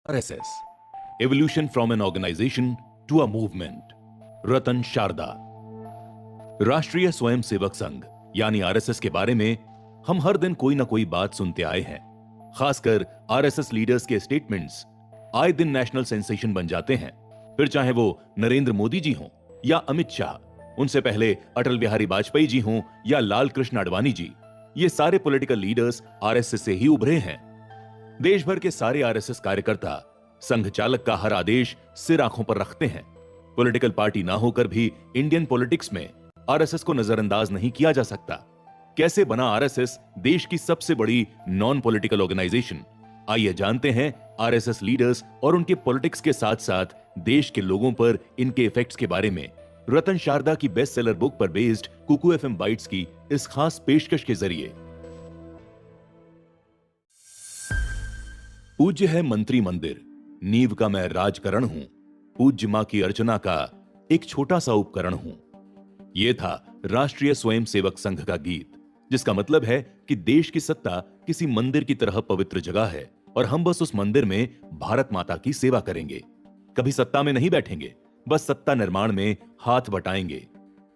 RSS, Evolution from an Organization to a Movement. रतन शारदा। राष्ट्रीय स्वयंसेवक संघ यानी RSS के बारे में हम हर दिन कोई ना कोई बात सुनते आए हैं। खासकर आरएसएस लीडर्स के स्टेटमेंट्स आए दिन नेशनल सेंसेशन बन जाते हैं। फिर चाहे वो नरेंद्र मोदी जी हों या अमित शाह, उनसे पहले अटल बिहारी वाजपेयी जी हों या लाल कृष्ण आडवाणी जी, ये सारे पॉलिटिकल लीडर्स आरएसएस से ही उभरे हैं। देश भर के सारे आरएसएस कार्यकर्ता संघ चालक का हर आदेश सिर आंखों पर रखते हैं। पॉलिटिकल पार्टी ना होकर भी इंडियन पॉलिटिक्स में आरएसएस को नजरअंदाज नहीं किया जा सकता। कैसे बना आरएसएस देश की सबसे बड़ी नॉन पॉलिटिकल ऑर्गेनाइजेशन? आइए जानते हैं आरएसएस लीडर्स और उनके पॉलिटिक्स के साथ साथ देश के लोगों पर इनके इफेक्ट्स के बारे में रतन शारदा की बेस्ट सेलर बुक पर बेस्ड कुकू एफएम बाइट्स की इस खास पेशकश के जरिए। पूज्य है मंत्री मंदिर, नींव का मैं राजकरण हूं, पूज्य मां की अर्चना का एक छोटा सा उपकरण हूं। यह था राष्ट्रीय स्वयंसेवक संघ का गीत, जिसका मतलब है कि देश की सत्ता किसी मंदिर की तरह पवित्र जगह है और हम बस उस मंदिर में भारत माता की सेवा करेंगे। कभी सत्ता में नहीं बैठेंगे, बस सत्ता निर्माण में हाथ बटाएंगे।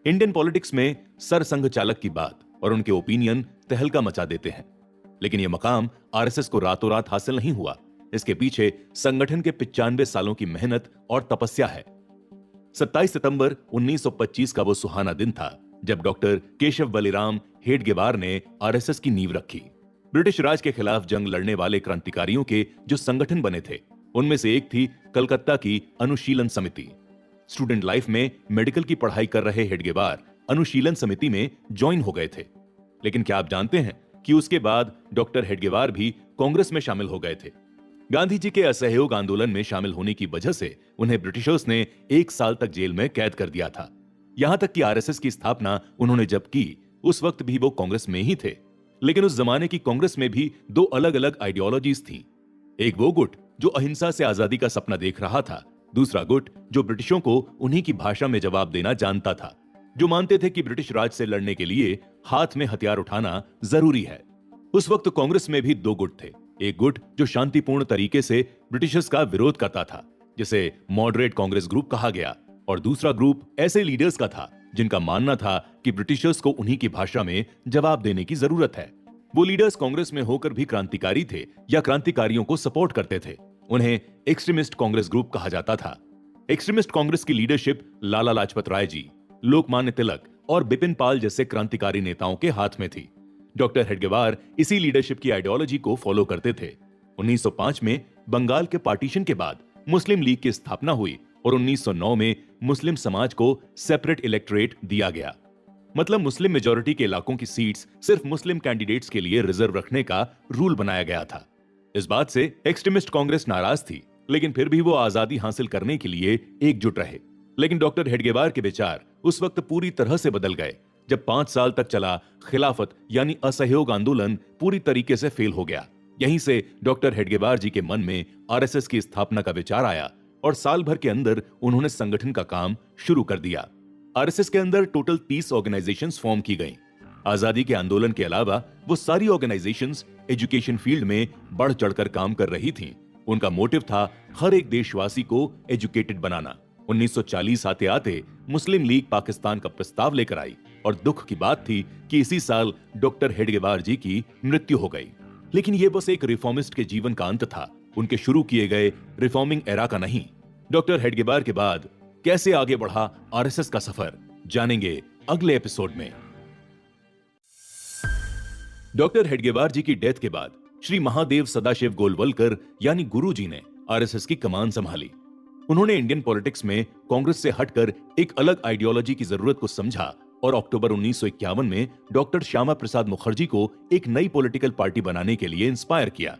इंडियन पॉलिटिक्स में सर संघ चालक की बात और उनके ओपिनियन तहलका मचा देते हैं। लेकिन यह मकाम आरएसएस को रातों रात हासिल नहीं हुआ। इसके पीछे संगठन के 95 सालों की मेहनत और तपस्या है। 27 सितंबर 1925 का वो सुहाना दिन था जब डॉक्टर केशव बलिराम हेडगेवार ने आरएसएस की नींव रखी। ब्रिटिश राज के खिलाफ जंग लड़ने वाले क्रांतिकारियों के जो संगठन बने थे, उनमें से एक थी कलकत्ता की अनुशीलन समिति। स्टूडेंट लाइफ में मेडिकल की पढ़ाई कर रहे हेडगेवार अनुशीलन समिति में ज्वाइन हो गए थे। लेकिन क्या आप जानते हैं कि उसके बाद डॉक्टर हेडगेवार भी कांग्रेस में शामिल हो गए थे। गांधी जी के असहयोग आंदोलन में शामिल होने की वजह से उन्हें ब्रिटिशर्स ने 1 साल तक जेल में कैद कर दिया था। यहां तक कि आरएसएस की स्थापना उन्होंने जब की, उस वक्त भी वो कांग्रेस में ही थे। लेकिन उस जमाने की कांग्रेस में भी 2 अलग अलग आइडियोलॉजीज थी। एक वो गुट जो अहिंसा से आजादी का सपना देख रहा था, दूसरा गुट जो ब्रिटिशों को उन्हीं की भाषा में जवाब देना जानता था, जो मानते थे कि ब्रिटिश राज से लड़ने के लिए हाथ में हथियार उठाना जरूरी है। उस वक्त कांग्रेस में भी 2 गुट थे। एक गुट जो शांतिपूर्ण तरीके से ब्रिटिशर्स का विरोध करता था, जिसे मॉडरेट कांग्रेस ग्रुप कहा गया, और दूसरा ग्रुप ऐसे लीडर्स का था जिनका मानना था कि ब्रिटिशर्स को उन्हीं की भाषा में जवाब देने की जरूरत है। वो लीडर्स कांग्रेस में होकर भी क्रांतिकारी थे या क्रांतिकारियों को सपोर्ट करते थे। उन्हें एक्सट्रीमिस्ट कांग्रेस ग्रुप कहा जाता था। एक्सट्रीमिस्ट कांग्रेस की लीडरशिप लाला लाजपत राय जी, लोकमान्य तिलक और बिपिन पाल जैसे क्रांतिकारी नेताओं के हाथ में थी। डॉक्टर हेडगेवार इसी लीडरशिप की आइडियोलॉजी को फॉलो करते थे। 1905 में बंगाल के पार्टीशन के बाद मुस्लिम लीग की स्थापना हुई और 1909 में मुस्लिम समाज को सेपरेट इलेक्टोरेट दिया गया। मतलब मुस्लिम मेजॉरिटी के इलाकों की सीट्स सिर्फ मुस्लिम कैंडिडेट्स के लिए रिजर्व रखने का रूल बनाया गया था। इस बात से एक्सट्रीमिस्ट कांग्रेस नाराज थी, लेकिन फिर भी वो आजादी हासिल करने के लिए एकजुट रहे। लेकिन डॉक्टर हेडगेवार के विचार उस वक्त पूरी तरह से बदल गए जब 5 साल तक चला खिलाफत यानी असहयोग आंदोलन पूरी तरीके से फेल हो गया। यहीं से डॉक्टर हेडगेवार जी के मन में आरएसएस की स्थापना का विचार आया और साल भर के अंदर उन्होंने संगठन का काम शुरू कर दिया। आरएसएस के अंदर टोटल 30 ऑर्गेनाइजेशंस फॉर्म की गईं। आजादी के आंदोलन के अलावा वो सारी ऑर्गेनाइजेशंस एजुकेशन फील्ड में बढ़ चढ़कर काम कर रही थीं। उनका मोटिव था हर एक देशवासी को एजुकेटेड बनाना। 1940 आते आते मुस्लिम लीग पाकिस्तान का प्रस्ताव लेकर आई और दुख की बात थी कि इसी साल डॉक्टर हेडगेवार जी की मृत्यु हो गई। लेकिन यह बस एक रिफॉर्मिस्ट के जीवन का अंत था, उनके शुरू किए गए रिफॉर्मिंग एरा का नहीं। डॉक्टर हेडगेवार के बाद कैसे आगे बढ़ा आरएसएस का सफर, जानेंगे अगले एपिसोड में। डॉक्टर हेडगेवार जी की डेथ के बाद श्री महादेव सदाशिव गोलवलकर यानी गुरु जी ने आरएसएस की कमान संभाली। उन्होंने इंडियन पॉलिटिक्स में कांग्रेस से हटकर एक अलग आइडियोलॉजी की जरूरत को समझा और अक्टूबर 1951 में डॉक्टर श्यामा प्रसाद मुखर्जी को एक नई पॉलिटिकल पार्टी बनाने के लिए इंस्पायर किया।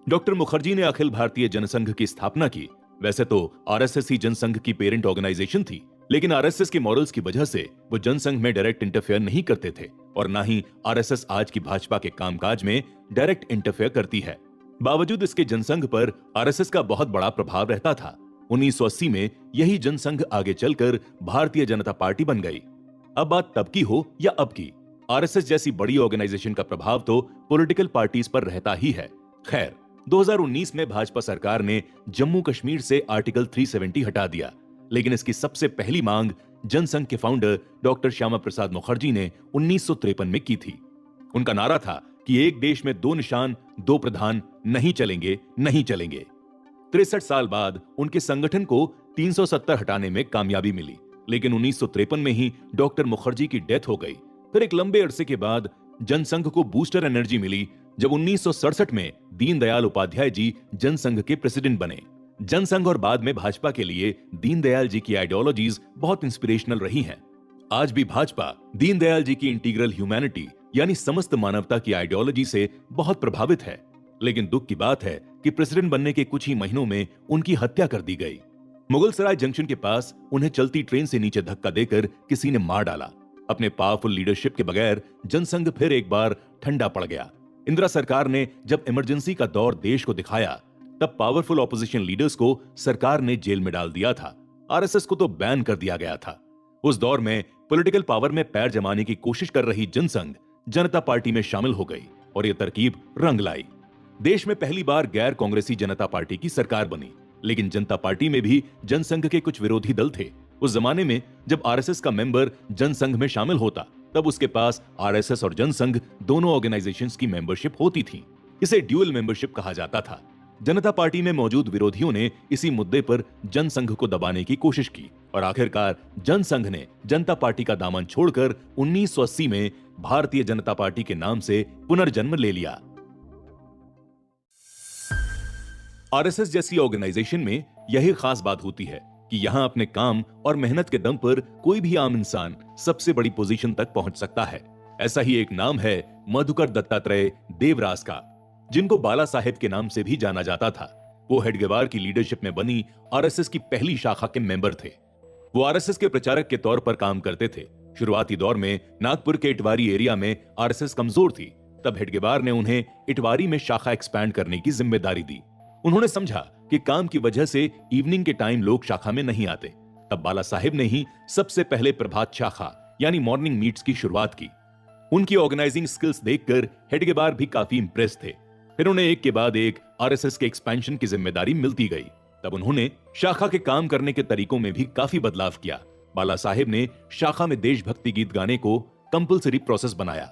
डॉक्टर मुखर्जी ने अखिल भारतीय जनसंघ की स्थापना की। वैसे तो आरएसएस ही जनसंघ की पेरेंट ऑर्गेनाइजेशन थी, लेकिन आरएसएस के मॉरल्स की वजह से वो जनसंघ में डायरेक्ट इंटरफेयर नहीं करते थे और ना ही आरएसएस आज की भाजपा के कामकाज में डायरेक्ट इंटरफेयर करती है। बावजूद इसके जनसंघ पर आरएसएस का बहुत बड़ा प्रभाव रहता था। 1980 में यही जनसंघ आगे चलकर भारतीय जनता पार्टी बन गई। अब बात तब की हो या अब की, आरएसएस जैसी बड़ी ऑर्गेनाइजेशन का प्रभाव तो पॉलिटिकल पार्टीज पर रहता ही है। खैर, 2019 में भाजपा सरकार ने जम्मू कश्मीर से आर्टिकल 370 हटा दिया, लेकिन इसकी सबसे पहली मांग जनसंघ के फाउंडर डॉक्टर श्यामा प्रसाद मुखर्जी ने 1953 में की थी। उनका नारा था कि एक देश में दो निशान, दो प्रधान नहीं चलेंगे, नहीं चलेंगे। 63 साल बाद उनके संगठन को 370 हटाने में कामयाबी मिली, लेकिन 1953 में ही डॉक्टर मुखर्जी की डेथ हो गई। फिर एक लंबे अरसे के बाद जनसंघ को बूस्टर एनर्जी मिली जब 1967 में दीनदयाल उपाध्याय जी जनसंघ के प्रेसिडेंट बने। जनसंघ और बाद में भाजपा के लिए दीनदयाल जी की आइडियोलॉजीज बहुत इंस्पिरेशनल रही हैं। आज भी भाजपा दीनदयाल जी की इंटीग्रल ह्यूमैनिटी यानी समस्त मानवता की आइडियोलॉजी से बहुत प्रभावित है, लेकिन दुख की बात है कि प्रेसिडेंट बनने के कुछ ही महीनों में उनकी हत्या कर दी गई। मुगलसराय जंक्शन के पास उन्हें चलती ट्रेन से नीचे धक्का देकर किसी ने मार डाला। अपने पावरफुल लीडरशिप के बगैर जनसंघ फिर एक बार ठंडा पड़ गया। इंदिरा सरकार ने जब इमरजेंसी का दौर देश को दिखाया, तब पावरफुल ऑपोजिशन लीडर्स को सरकार ने जेल में डाल दिया था। आरएसएस को तो बैन कर दिया गया था। उस दौर में पॉलिटिकल पावर में पैर जमाने की कोशिश कर रही जनसंघ जनता पार्टी में शामिल हो गई और यह तरकीब रंग लाई। देश में पहली बार गैर कांग्रेसी जनता पार्टी की सरकार बनी, लेकिन जनता पार्टी में भी जनसंघ के कुछ विरोधी दल थे। उस जमाने में जब आरएसएस का मेंबर जनसंघ में शामिल होता, तब उसके पास आरएसएस और जनसंघ दोनों ऑर्गेनाइजेशंस की मेंबरशिप होती थी। इसे ड्यूअल मेंबरशिप कहा जाता था। जनता पार्टी में मौजूद विरोधियों ने इसी मुद्दे पर जनसंघ को दबाने की कोशिश की और आखिरकार जनसंघ ने जनता पार्टी का दामन छोड़कर 1980 में भारतीय जनता पार्टी के नाम से पुनर्जन्म ले लिया। आरएसएस जैसी ऑर्गेनाइजेशन में यही खास बात होती है कि यहां अपने काम और मेहनत के दम पर कोई भी आम इंसान सबसे बड़ी पोजीशन तक पहुंच सकता है। ऐसा ही एक नाम है मधुकर दत्तात्रेय देवरास का, जिनको बाला साहेब के नाम से भी जाना जाता था। वो हेडगेवार की लीडरशिप में बनी आरएसएस की पहली शाखा के मेंबर थे। वो आरएसएस के प्रचारक के तौर पर काम करते थे। शुरुआती दौर में नागपुर के इटवारी एरिया में आरएसएस कमजोर थी। तब हेडगेवार ने उन्हें इटवारी में शाखा एक्सपैंड करने की जिम्मेदारी दी। उन्होंने समझा कि काम की वजह से इवनिंग के टाइम लोग शाखा में नहीं आते। तब बाला साहेब ने ही सबसे पहले प्रभात शाखा यानी मॉर्निंग मीट्स की शुरुआत की। उनकी ऑर्गेनाइजिंग स्किल्स देखकर हेडगेवार भी काफी इंप्रेस थे। फिर उन्हें एक के बाद एक आरएसएस के एक्सपेंशन की जिम्मेदारी मिलती गई। तब उन्होंने शाखा के काम करने के तरीकों में भी काफी बदलाव किया। बाला साहेब ने शाखा में देशभक्ति गीत गाने को कंपलसरी प्रोसेस बनाया।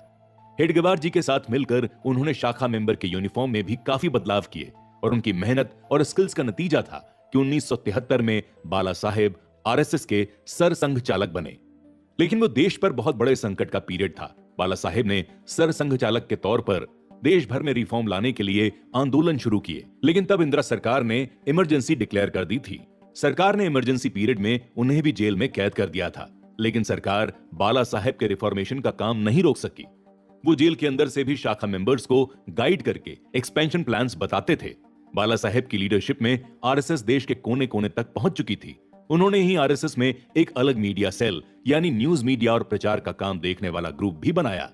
हेडगेवार जी के साथ मिलकर उन्होंने शाखा मेंबर के यूनिफॉर्म में भी काफी बदलाव किए और उनकी मेहनत और स्किल्स का नतीजा था कि 1973 में बाला साहेब आरएसएस के सर संघ चालक बने। लेकिन वो देश पर बहुत बड़े संकट का पीरियड था। बाला साहेब ने सर संघ चालक के तौर पर देश भर में रिफॉर्म लाने के लिए आंदोलन शुरू किए, लेकिन तब इंदिरा सरकार ने इमरजेंसी डिक्लेयर कर दी थी। सरकार ने इमरजेंसी पीरियड में उन्हें भी जेल में कैद कर दिया था, लेकिन सरकार बाला साहेब के रिफॉर्मेशन का काम नहीं रोक सकी। वो जेल के अंदर से भी शाखा मेंबर्स को गाइड करके एक्सपेंशन प्लान्स बताते थे। बाला साहेब की लीडरशिप में आरएसएस देश के कोने कोने तक पहुंच चुकी थी। उन्होंने ही आरएसएस में एक अलग मीडिया सेल यानी न्यूज मीडिया और प्रचार का काम देखने वाला ग्रुप भी बनाया।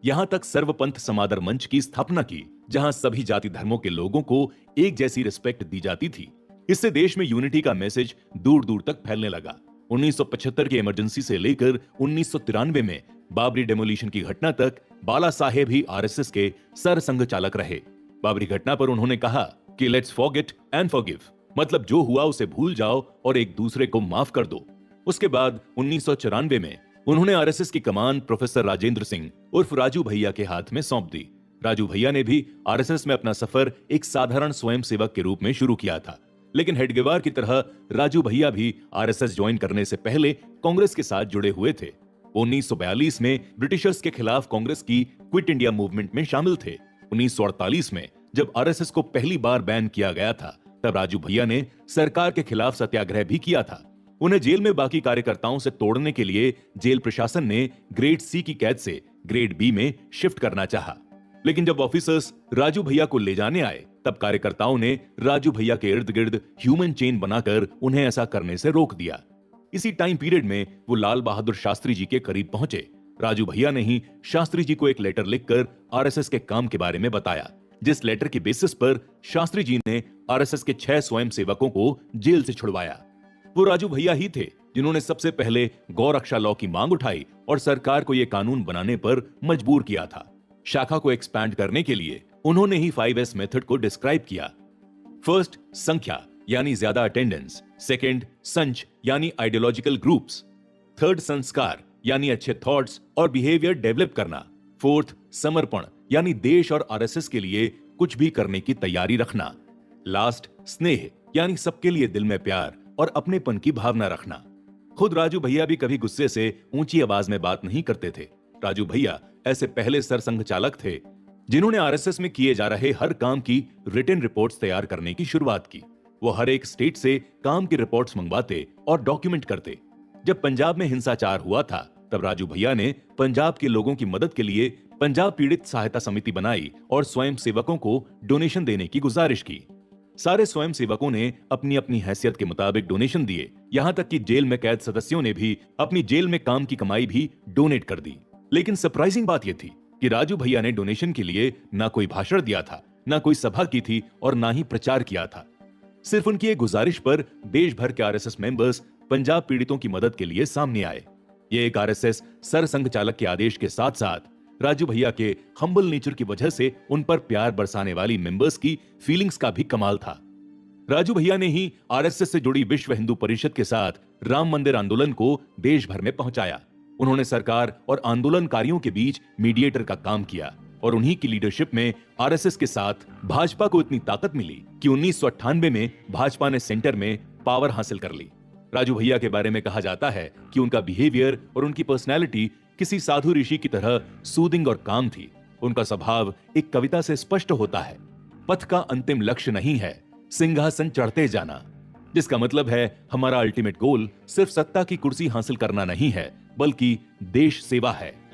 यहां तक सर्वपंथ समादर मंच की स्थापना की, जहां सभी जाति धर्मों के लोगों को एक जैसी रिस्पेक्ट दी जाती थी। इससे देश में यूनिटी का मैसेज दूर दूर तक फैलने लगा। 1975 की इमरजेंसी से लेकर 1993 में बाबरी डेमोलिशन की घटना तक बाला साहेब ही आरएसएस के सर संघ चालक रहे। बाबरी घटना पर उन्होंने कहा कि लेट्स फॉरगेट एंड फॉरगिव, मतलब जो हुआ उसे भूल जाओ और एक दूसरे को माफ कर दो। उसके बाद 1994 में उन्होंने आरएसएस की कमान प्रोफेसर राजेंद्र सिंह उर्फ राजू भैया के हाथ में सौंप दी। राजू भैया ने भी आरएसएस में अपना सफर एक साधारण स्वयंसेवक के रूप में शुरू किया था, लेकिन हेडगेवार की तरह राजू भैया भी आरएसएस ज्वाइन करने से पहले कांग्रेस के साथ जुड़े हुए थे। 1942 में ब्रिटिशर्स के खिलाफ कांग्रेस की क्विट इंडिया मूवमेंट में शामिल थे। 1948 में जब आरएसएस को पहली बार बैन किया गया था, तब राजू भैया ने सरकार के खिलाफ सत्याग्रह भी किया था। उन्हें जेल में बाकी कार्यकर्ताओं से तोड़ने के लिए जेल प्रशासन ने ग्रेड सी की कैद से ग्रेड बी में शिफ्ट करना चाहा, लेकिन जब ऑफिसर्स राजू भैया को ले जाने आए, तब कार्यकर्ताओं ने राजू भैया के इर्द गिर्द ह्यूमन चेन बनाकर उन्हें ऐसा करने से रोक दिया। इसी टाइम पीरियड में वो लाल बहादुर शास्त्री जी के करीब पहुंचे। राजू भैया ने ही शास्त्री जी को एक लेटर लिखकर आरएसएस के काम के बारे में बताया, जिस लेटर की बेसिस पर शास्त्री जी ने आरएसएस के 6 स्वयंसेवकों को जेल से छुड़वाया। वो राजू भैया ही थे जिन्होंने सबसे पहले गौरक्षा लॉ की मांग उठाई और सरकार को यह कानून बनाने पर मजबूर किया था। शाखा को एक्सपैंड करने के लिए उन्होंने ही 5S मेथड को डिस्क्राइब किया। फर्स्ट, संख्या यानी ज्यादा अटेंडेंस। सेकंड, संच यानी आइडियोलॉजिकल ग्रुप्स। थर्ड, संस्कार यानी अच्छे थॉट्स और बिहेवियर डेवलप करना। फोर्थ, समर्पण यानी देश और आरएसएस के लिए कुछ भी करने की तैयारी रखना। लास्ट, स्नेह यानी सबके लिए दिल में प्यार और अपनेपन की भावना रखना। खुद राजू भैया भी कभी गुस्से से ऊंची आवाज में बात नहीं करते थे। राजू भैया ऐसे पहले सरसंघ चालक थे जिन्होंने आरएसएस में किए जा रहे हर काम की रिटन रिपोर्ट्स तैयार करने की शुरुआत की। वो हर एक स्टेट से काम की रिपोर्ट्स मंगवाते और डॉक्यूमेंट करते। जब पंजाब में हिंसाचार हुआ था तब राजू भैया ने पंजाब के लोगों की मदद के लिए पंजाब पीड़ित सहायता समिति बनाई और स्वयं सेवकों को डोनेशन देने की गुजारिश की। सारे स्वयं सेवकों ने अपनी अपनी हैसियत के मुताबिक डोनेशन दिए। यहां तक कि जेल में कैद सदस्यों ने भी अपनी जेल में काम की कमाई भी डोनेट कर दी। लेकिन सरप्राइजिंग बात यह थी कि राजू भैया ने डोनेशन के लिए ना कोई भाषण दिया था, ना कोई सभा की थी और ना ही प्रचार किया था। सिर्फ उनकी एक गुजारिश पर देश भर के आरएसएस मेंबर्स पंजाब पीड़ितों की मदद के लिए सामने आए। ये एक आरएसएस सरसंघ चालक के आदेश के साथ साथ राजू भैया के हम्बल नेचर की वजह से उन पर प्यार बरसाने वाली मेंबर्स की फीलिंग्स का भी कमाल था। राजू भैया ने ही आरएसएस से जुड़ी विश्व हिंदू परिषद के साथ राम मंदिर आंदोलन को देश भर में पहुंचाया। उन्होंने सरकार और आंदोलनकारियों के बीच मीडिएटर का काम किया और उन्हीं की लीडरशिप में आरएसएस के साथ भाजपा को इतनी ताकत मिली कि 1998 में भाजपा ने सेंटर में पावर हासिल कर ली। राजू भैया के बारे में कहा जाता है कि उनका बिहेवियर और उनकी पर्सनैलिटी किसी साधु ऋषि की तरह सूदिंग और काम थी। उनका स्वभाव एक कविता से स्पष्ट होता है, पथ का अंतिम लक्ष्य नहीं है सिंहासन चढ़ते जाना, जिसका मतलब है हमारा अल्टीमेट गोल सिर्फ सत्ता की कुर्सी हासिल करना नहीं है बल्कि देश सेवा है।